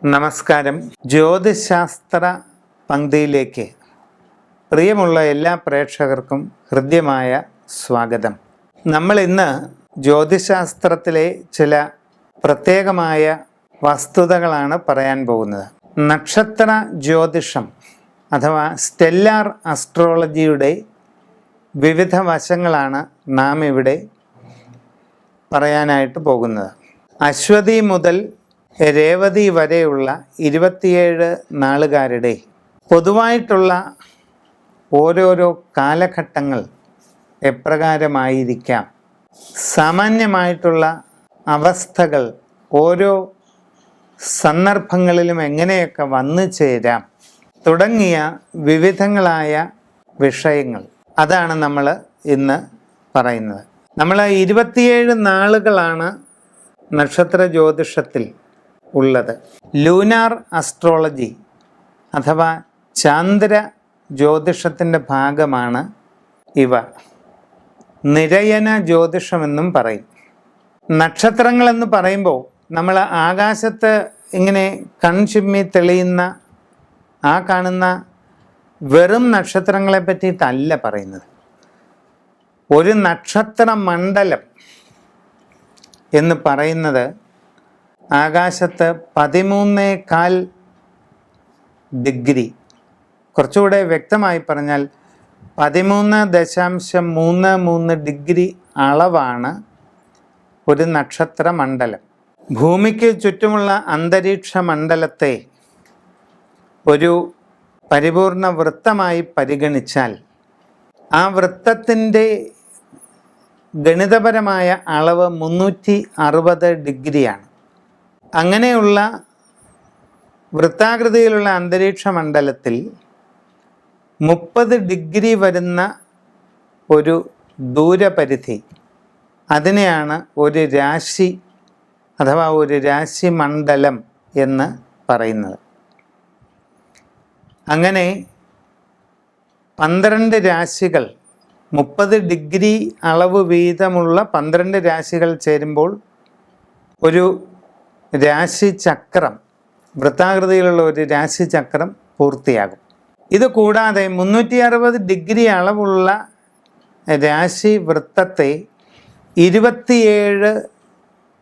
നമസ്കാരം. ജ്യോതിശാസ്ത്ര പങ്ക്തിയിലേക്ക് പ്രിയമുള്ള എല്ലാ പ്രേക്ഷകർക്കും ഹൃദ്യമായ സ്വാഗതം. നമ്മൾ ഇന്ന് ജ്യോതിശാസ്ത്രത്തിലെ ചില പ്രത്യേകമായ വസ്തുതകളാണ് പറയാൻ പോകുന്നത്. നക്ഷത്ര ജ്യോതിഷം അഥവാ സ്റ്റെല്ലാർ അസ്ട്രോളജിയുടെ വിവിധ വശങ്ങളാണ് നാം ഇവിടെ പറയാനായിട്ട് പോകുന്നത്. അശ്വതി മുതൽ രേവതി വരെയുള്ള 27 നാളുകാരുടെ പൊതുവായിട്ടുള്ള ഓരോരോ കാലഘട്ടങ്ങൾ എപ്രകാരമായിരിക്കാം, സാമാന്യമായിട്ടുള്ള അവസ്ഥകൾ ഓരോ സന്ദർഭങ്ങളിലും എങ്ങനെയൊക്കെ വന്നു ചേരാം തുടങ്ങിയ വിവിധങ്ങളായ വിഷയങ്ങൾ, അതാണ് നമ്മൾ ഇന്ന് പറയുന്നത്. നമ്മൾ 27 നാളുകളാണ് നക്ഷത്ര ജ്യോതിഷത്തിൽ ഉള്ളത്. ലൂനാർ അസ്ട്രോളജി അഥവാ ചാന്ദ്ര ജ്യോതിഷത്തിൻ്റെ ഭാഗമാണ് ഇവ. നിരയന ജ്യോതിഷമെന്നും പറയും. നക്ഷത്രങ്ങളെന്ന് പറയുമ്പോൾ നമ്മൾ ആകാശത്ത് ഇങ്ങനെ കൺചിമ്മി തെളിയുന്ന ആ കാണുന്ന വെറും നക്ഷത്രങ്ങളെ പറ്റിയിട്ടല്ല പറയുന്നത്. ഒരു നക്ഷത്ര മണ്ഡലം എന്ന് പറയുന്നത് ആകാശത്ത് 13.25 ഡിഗ്രി, കുറച്ചുകൂടെ വ്യക്തമായി പറഞ്ഞാൽ 13.33 ഡിഗ്രി അളവാണ് ഒരു നക്ഷത്ര മണ്ഡലം. ഭൂമിക്ക് ചുറ്റുമുള്ള അന്തരീക്ഷ മണ്ഡലത്തെ ഒരു പരിപൂർണ വൃത്തമായി പരിഗണിച്ചാൽ ആ വൃത്തത്തിൻ്റെ ഗണിതപരമായ അളവ് 360 ഡിഗ്രിയാണ്. അങ്ങനെയുള്ള വൃത്താകൃതിയിലുള്ള അന്തരീക്ഷ മണ്ഡലത്തിൽ 30 ഡിഗ്രി വരുന്ന ഒരു ദൂരപരിധി, അതിനെയാണ് ഒരു രാശി അഥവാ ഒരു രാശി മണ്ഡലം എന്ന് പറയുന്നത്. അങ്ങനെ 12 രാശികൾ, 30 ഡിഗ്രി അളവ് വീതമുള്ള 12 രാശികൾ ചേരുമ്പോൾ ഒരു രാശിചക്രം, വൃത്താകൃതിയിലുള്ള ഒരു രാശിചക്രം പൂർത്തിയാകും. ഇത് കൂടാതെ 360 ഡിഗ്രി അളവുള്ള രാശി വൃത്തത്തെ 27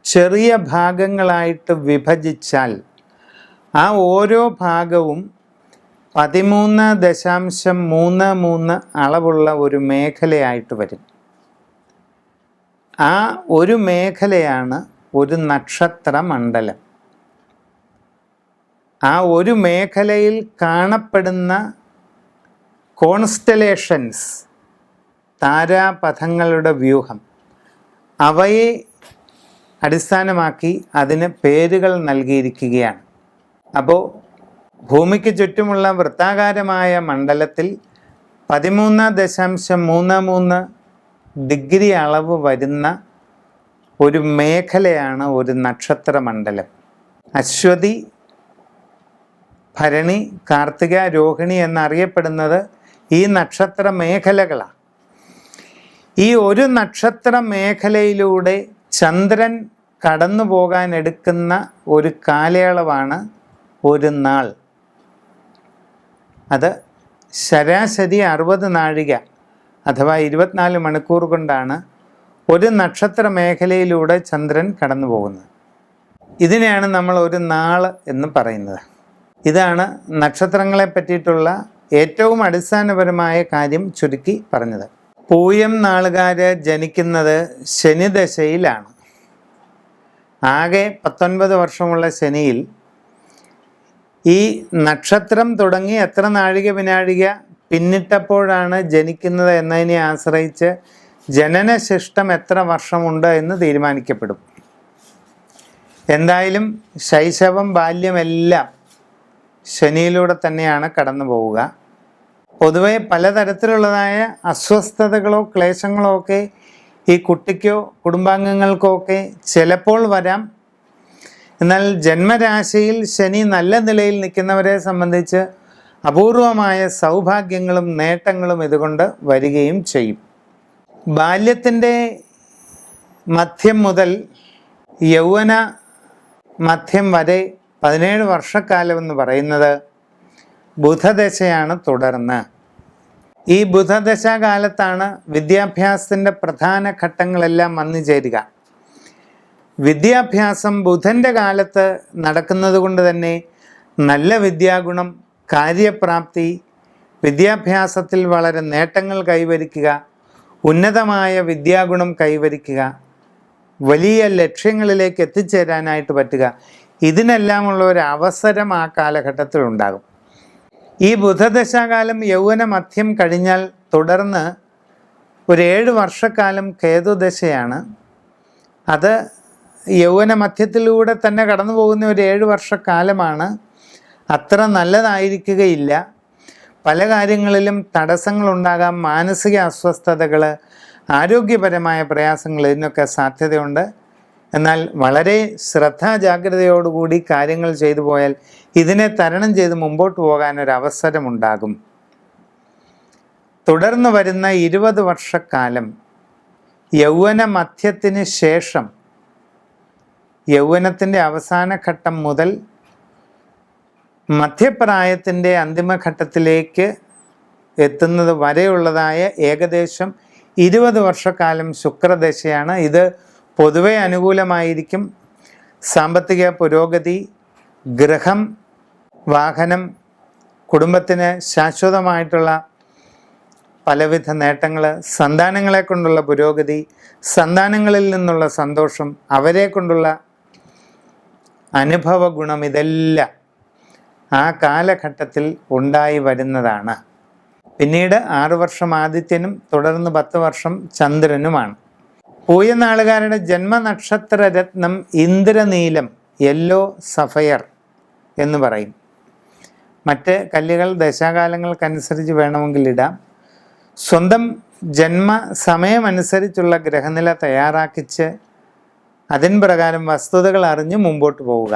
ചെറിയ ഭാഗങ്ങളായിട്ട് വിഭജിച്ചാൽ ആ ഓരോ ഭാഗവും 13.33 അളവുള്ള ഒരു മേഖലയായിട്ട് വരും. ആ ഒരു മേഖലയാണ് ഒരു നക്ഷത്ര മണ്ഡലം. ആ ഒരു മേഖലയിൽ കാണപ്പെടുന്ന കോൺസ്റ്റലേഷൻസ്, താരാപഥങ്ങളുടെ വ്യൂഹം, അവയെ അടിസ്ഥാനമാക്കി അതിന് പേരുകൾ നൽകിയിരിക്കുകയാണ്. അപ്പോൾ ഭൂമിക്ക് ചുറ്റുമുള്ള വൃത്താകാരമായ മണ്ഡലത്തിൽ 13.33 ഡിഗ്രി അളവ് വരുന്ന ഒരു മേഖലയാണ് ഒരു നക്ഷത്ര മണ്ഡലം. അശ്വതി, ഭരണി, കാർത്തിക, രോഹിണി എന്നറിയപ്പെടുന്നത് ഈ നക്ഷത്ര മേഖലകളാണ്. ഈ ഒരു നക്ഷത്ര മേഖലയിലൂടെ ചന്ദ്രൻ കടന്നു പോകാൻ എടുക്കുന്ന ഒരു കാലയളവാണ് ഒരു നാൾ. അത് ശരാശരി 60 നാഴിക അഥവാ 24 മണിക്കൂർ കൊണ്ടാണ് ഒരു നക്ഷത്ര മേഖലയിലൂടെ ചന്ദ്രൻ കടന്നു പോകുന്നത്. ഇതിനെയാണ് നമ്മൾ ഒരു നാൾ എന്ന് പറയുന്നത്. ഇതാണ് നക്ഷത്രങ്ങളെ പറ്റിയിട്ടുള്ള ഏറ്റവും അടിസ്ഥാനപരമായ കാര്യം ചുരുക്കി പറഞ്ഞത്. പൂയം നാളുകാർ ജനിക്കുന്നത് ശനിദശയിലാണ്. ആകെ 19 വർഷമുള്ള ശനിയിൽ ഈ നക്ഷത്രം തുടങ്ങി എത്ര നാഴിക വിനാഴിക പിന്നിട്ടപ്പോഴാണ് ജനിക്കുന്നത് എന്നതിനെ ആശ്രയിച്ച് ജനനശിഷ്ടം എത്ര വർഷമുണ്ട് എന്ന് തീരുമാനിക്കപ്പെടും. എന്തായാലും ശൈശവം, ബാല്യമെല്ലാം ശനിയിലൂടെ തന്നെയാണ് കടന്നു പോവുക. പൊതുവെ പലതരത്തിലുള്ളതായ അസ്വസ്ഥതകളോ ക്ലേശങ്ങളോ ഒക്കെ ഈ കുട്ടിക്കോ കുടുംബാംഗങ്ങൾക്കോ ഒക്കെ ചിലപ്പോൾ വരാം. എന്നാൽ ജന്മരാശിയിൽ ശനി നല്ല നിലയിൽ നിൽക്കുന്നവരെ സംബന്ധിച്ച് അപൂർവമായ സൗഭാഗ്യങ്ങളും നേട്ടങ്ങളും ഇതുകൊണ്ട് വരികയും ചെയ്യും. ബാല്യത്തിൻ്റെ മധ്യം മുതൽ യൗവന മധ്യം വരെ 17 വർഷക്കാലം എന്ന് പറയുന്നത് ബുധദശയാണ്. തുടർന്ന് ഈ ബുധദശാകാലത്താണ് വിദ്യാഭ്യാസത്തിൻ്റെ പ്രധാന ഘട്ടങ്ങളെല്ലാം വന്നു ചേരുക. വിദ്യാഭ്യാസം ബുധൻ്റെ കാലത്ത് നടക്കുന്നത് കൊണ്ട് തന്നെ നല്ല വിദ്യാഗുണം, കാര്യപ്രാപ്തി, വിദ്യാഭ്യാസത്തിൽ വളരെ നേട്ടങ്ങൾ കൈവരിക്കുക, ഉന്നതമായ വിദ്യാഗുണം കൈവരിക്കുക, വലിയ ലക്ഷ്യങ്ങളിലേക്ക് എത്തിച്ചേരാനായിട്ട് പറ്റുക, ഇതിനെല്ലാമുള്ള ഒരു അവസരം ആ കാലഘട്ടത്തിൽ ഉണ്ടാകും. ഈ ബുധദശാകാലം യൗവന മധ്യം കഴിഞ്ഞാൽ തുടർന്ന് ഒരു 7 വർഷക്കാലം കേതുദശയാണ്. അത് യൗവന മധ്യത്തിലൂടെ തന്നെ കടന്നു പോകുന്ന ഒരു 7 വർഷക്കാലമാണ്. അത്ര നല്ലതായിരിക്കുകയില്ല. പല കാര്യങ്ങളിലും തടസ്സങ്ങളുണ്ടാകാം, മാനസിക അസ്വസ്ഥതകൾ, ആരോഗ്യപരമായ പ്രയാസങ്ങൾ, ഇതിനൊക്കെ സാധ്യതയുണ്ട്. എന്നാൽ വളരെ ശ്രദ്ധാജാഗ്രതയോടുകൂടി കാര്യങ്ങൾ ചെയ്തു പോയാൽ ഇതിനെ തരണം ചെയ്ത് മുമ്പോട്ട് പോകാനൊരവസരമുണ്ടാകും. തുടർന്ന് വരുന്ന 20 വർഷക്കാലം യൗവന മധ്യത്തിന് ശേഷം, യൗവനത്തിൻ്റെ അവസാന ഘട്ടം മുതൽ മധ്യപ്രായത്തിൻ്റെ അന്തിമഘട്ടത്തിലേക്ക് എത്തുന്നത് വരെയുള്ളതായ ഏകദേശം 20 വർഷക്കാലം ശുക്രദശയാണ്. ഇത് പൊതുവെ അനുകൂലമായിരിക്കും. സാമ്പത്തിക പുരോഗതി, ഗൃഹം, വാഹനം, കുടുംബത്തിന് ശാശ്വതമായിട്ടുള്ള പലവിധ നേട്ടങ്ങൾ, സന്താനങ്ങളെ കൊണ്ടുള്ള പുരോഗതി, സന്താനങ്ങളിൽ നിന്നുള്ള സന്തോഷം, അവരെ കൊണ്ടുള്ള അനുഭവ ഗുണം, ഇതെല്ലാം ആ കാലഘട്ടത്തിൽ ഉണ്ടായി വരുന്നതാണ്. പിന്നീട് 6 വർഷം ആദിത്യനും തുടർന്ന് 10 വർഷം ചന്ദ്രനുമാണ്. പൂയനാളുകാരുടെ ജന്മനക്ഷത്ര രത്നം ഇന്ദ്രനീലം, യെല്ലോ സഫയർ എന്ന് പറയും. മറ്റ് കല്ലുകൾ ദശാകാലങ്ങൾക്കനുസരിച്ച് വേണമെങ്കിൽ ഇടാം. സ്വന്തം ജന്മ സമയമനുസരിച്ചുള്ള ഗ്രഹനില തയ്യാറാക്കിച്ച് അതിൻ പ്രകാരം വസ്തുതകൾ അറിഞ്ഞ് മുമ്പോട്ട് പോവുക.